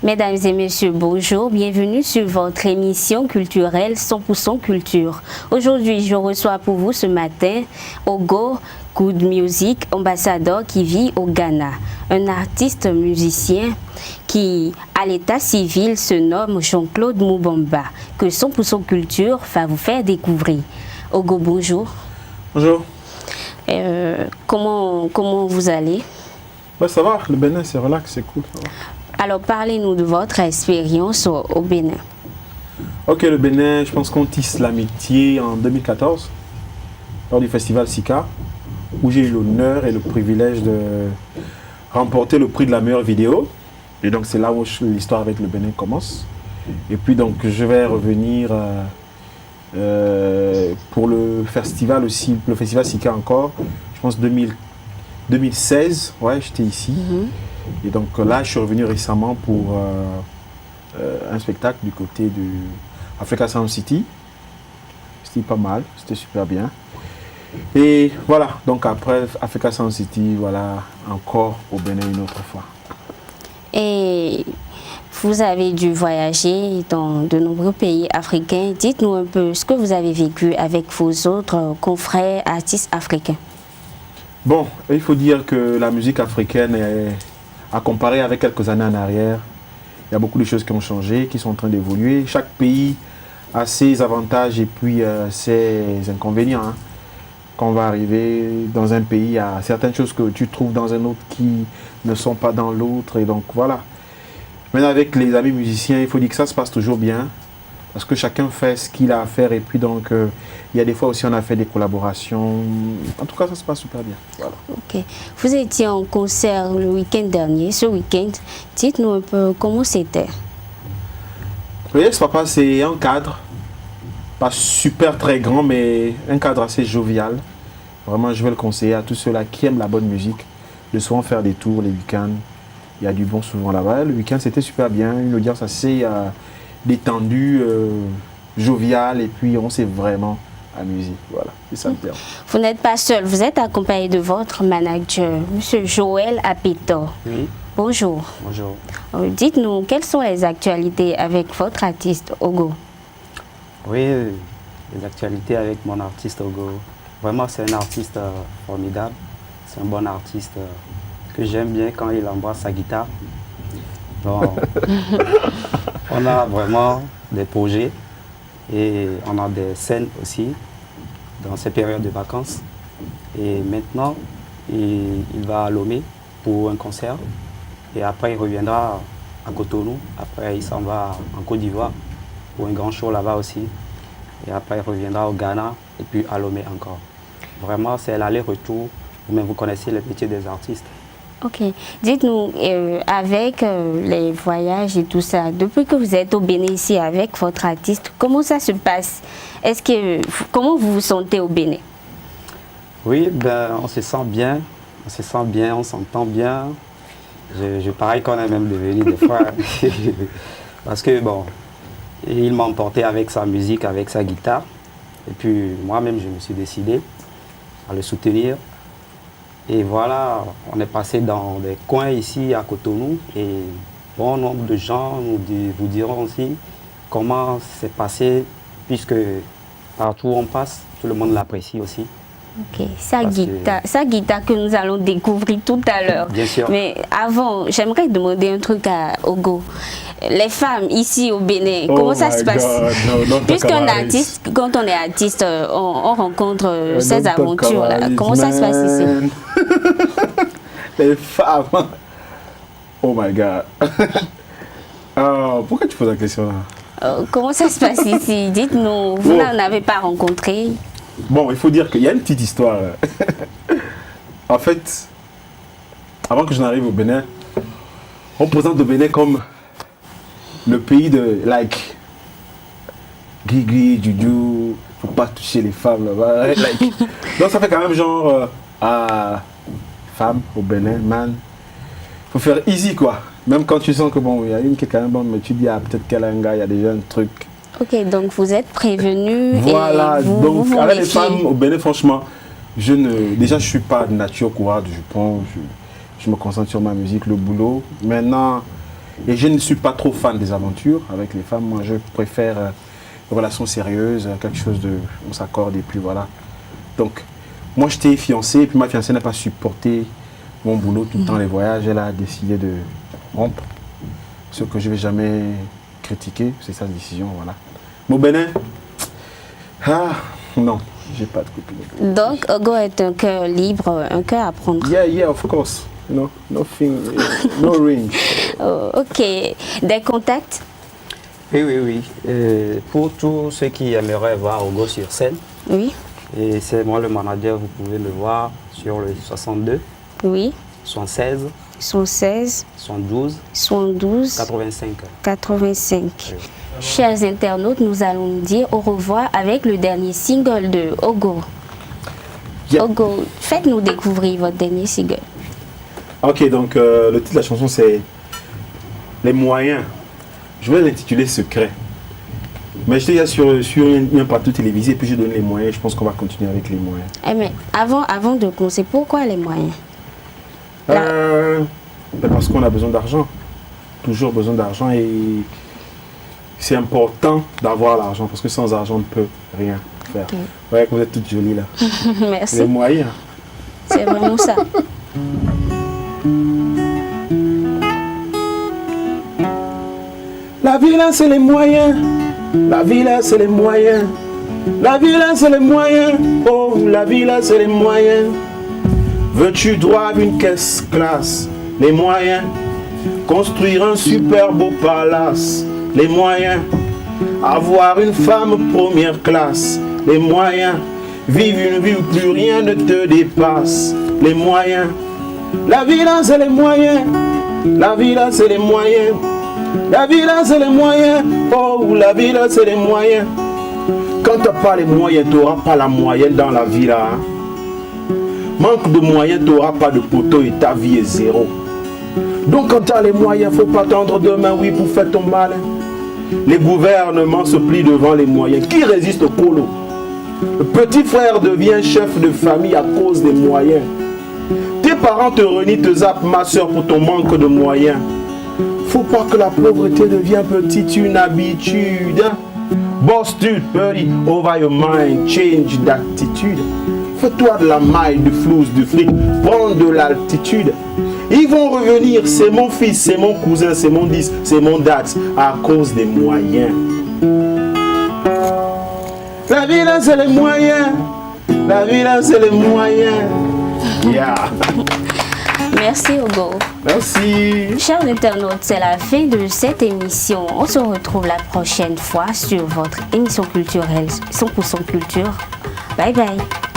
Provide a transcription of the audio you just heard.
Mesdames et messieurs, bonjour, bienvenue sur votre émission culturelle 100% culture. Aujourd'hui, je reçois pour vous ce matin Ogo Good Music, ambassadeur qui vit au Ghana. Un artiste musicien qui, à l'état civil, se nomme Jean-Claude Moubamba, que 100% culture va vous faire découvrir. Ogo, bonjour. Bonjour. Comment vous allez? Ça va, le Bénin c'est relax, c'est cool. Ça va. Alors parlez-nous de votre expérience au Bénin. Ok, le Bénin, je pense qu'on tisse l'amitié en 2014, lors du festival Sika, où j'ai eu l'honneur et le privilège de remporter le prix de la meilleure vidéo. Et donc c'est là où l'histoire avec le Bénin commence. Et puis donc je vais revenir pour le festival aussi, le festival Sika encore, je pense 2016, ouais, j'étais ici. Et donc là, je suis revenu récemment pour un spectacle du côté de Africa Sound City. C'était pas mal, c'était super bien. Et voilà, donc après Africa Sound City, voilà, encore au Bénin une autre fois. Et vous avez dû voyager dans de nombreux pays africains. Dites-nous un peu ce que vous avez vécu avec vos autres confrères artistes africains. Bon, il faut dire que la musique africaine à comparer avec quelques années en arrière, il y a beaucoup de choses qui ont changé, qui sont en train d'évoluer. Chaque pays a ses avantages et puis ses inconvénients. Hein. Quand on va arriver dans un pays, il y a certaines choses que tu trouves dans un autre qui ne sont pas dans l'autre. Et donc voilà. Maintenant avec les amis musiciens, il faut dire que ça se passe toujours bien. Parce que chacun fait ce qu'il a à faire et puis donc il y a des fois aussi on a fait des collaborations. En tout cas ça se passe super bien. Voilà. Ok. Vous étiez en concert le week-end dernier. Ce week-end, dites-nous un peu comment c'était. Oui, ce papa c'est un cadre, pas super très grand mais un cadre assez jovial. Vraiment je vais le conseiller à tous ceux-là qui aiment la bonne musique de souvent faire des tours les week-ends. Il y a du bon souvent là-bas. Le week-end c'était super bien, une audience assez détendu, jovial et puis on s'est vraiment amusé. Voilà, c'est ça le terme. Vous n'êtes pas seul, vous êtes accompagné de votre manager, M. Joël Apito. Oui. Bonjour. Bonjour. Dites-nous, quelles sont les actualités avec votre artiste Ogo? Oui, les actualités avec mon artiste Ogo. Vraiment, c'est un artiste formidable. C'est un bon artiste que j'aime bien quand il embrasse sa guitare. Donc, on a vraiment des projets et on a des scènes aussi dans ces périodes de vacances. Et maintenant, il va à Lomé pour un concert et après il reviendra à Cotonou. Après, il s'en va en Côte d'Ivoire pour un grand show là-bas aussi. Et après, il reviendra au Ghana et puis à Lomé encore. Vraiment, c'est l'aller-retour. Mais vous connaissez le métier des artistes. Ok. Dites-nous, avec les voyages et tout ça, depuis que vous êtes au Bénin ici avec votre artiste, comment ça se passe? Comment vous vous sentez au Bénin? Oui, ben, on se sent bien, on s'entend bien. Je parie qu'on est même devenu des fois. Parce que bon, il m'a emporté avec sa musique, avec sa guitare. Et puis moi-même, je me suis décidé à le soutenir. Et voilà, on est passé dans des coins ici à Cotonou et bon nombre de gens vous diront aussi comment c'est passé puisque partout où on passe, tout le monde l'apprécie aussi. Ok, sa guitare que nous allons découvrir tout à l'heure. Bien sûr. Mais avant, j'aimerais demander un truc à Ogo. Les femmes ici au Bénin, comment ça se passe? Puisqu'un artiste, quand on est artiste, on rencontre ces aventures-là. Comment ça se passe ici? Les femmes. Oh my God. Pourquoi tu poses la question là? Comment ça se passe ici? Dites-nous, vous n'en avez pas rencontré? Bon, il faut dire qu'il y a une petite histoire. En fait, avant que je n'arrive au Bénin, on présente le Bénin comme le pays de like Guigui, Juju, faut pas toucher les femmes là-bas. Like. Donc ça fait quand même genre femme au Bénin, man. Faut faire easy quoi. Même quand tu sens que bon, il y a une qui est quand même bonne, mais tu dis peut-être qu'elle a un gars, il y a déjà un truc. Ok, donc vous êtes prévenu. Voilà, et donc vous avec les femmes au Bénin, franchement, déjà je suis pas de nature courage, je me concentre sur ma musique, le boulot. Maintenant, Et je ne suis pas trop fan des aventures avec les femmes. Moi, je préfère une relation sérieuse, quelque chose de... On s'accorde et puis voilà. Donc, moi, j'étais fiancé et puis ma fiancée n'a pas supporté mon boulot tout le temps, les voyages. Elle a décidé de rompre. Ce que je ne vais jamais critiquer, c'est sa décision, voilà. Mon Bénin, non, j'ai pas de copine. Donc, Ogo est un cœur libre, un cœur à prendre. Yeah, of course. No, nothing, no ring. Oh, ok. Des contacts? Oui. Pour tous ceux qui aimeraient voir Ogo sur scène, Oui. et c'est moi le manager, vous pouvez me voir sur le 62, Oui. 76, 116, 72, 112, 85. 85. Oui. Chers internautes, nous allons nous dire au revoir avec le dernier single de Ogo. Yeah. Ogo, faites-nous découvrir votre dernier single. Ok, donc le titre de la chanson c'est Les moyens. Je vais l'intituler Secret. Mais j'étais déjà sur un plateau télévisé et puis j'ai donné les moyens. Je pense qu'on va continuer avec les moyens. Eh mais avant de commencer, pourquoi les moyens? Parce qu'on a besoin d'argent. Toujours besoin d'argent et c'est important d'avoir l'argent parce que sans argent on ne peut rien faire. Okay. Ouais, vous êtes toutes jolies là. Merci. Les moyens. C'est vraiment ça. La vie là c'est les moyens. La vie là c'est les moyens. La vie là c'est les moyens. Oh, la vie là c'est les moyens. Veux-tu droit une caisse classe? Les moyens. Construire un super beau palace? Les moyens. Avoir une femme première classe? Les moyens. Vivre une vie où plus rien ne te dépasse? Les moyens. La vie là c'est les moyens. La vie là c'est les moyens. La vie là c'est les moyens. Oh, la vie là c'est les moyens. Quand tu n'as pas les moyens, tu n'auras pas la moyenne dans la vie là. Manque de moyens, tu n'auras pas de poteau et ta vie est zéro. Donc quand tu as les moyens, il ne faut pas attendre demain, oui, pour faire ton mal. Les gouvernements se plient devant les moyens. Qui résiste au colo? Le petit frère devient chef de famille à cause des moyens. Tes parents te renient, te zappent, ma soeur, pour ton manque de moyens. Faut pas que la pauvreté devienne petite une habitude. Boss dude, buddy, over your mind, change d'attitude. Fais-toi de la maille, du flouze, du fric, prends de l'altitude. Ils vont revenir, c'est mon fils, c'est mon cousin, c'est mon dis, c'est mon dad, à cause des moyens. La vie là c'est les moyens. La vie là c'est les moyens. Yeah. Merci Ogo. Merci. Chers internautes, c'est la fin de cette émission. On se retrouve la prochaine fois sur votre émission culturelle 100% culture. Bye bye.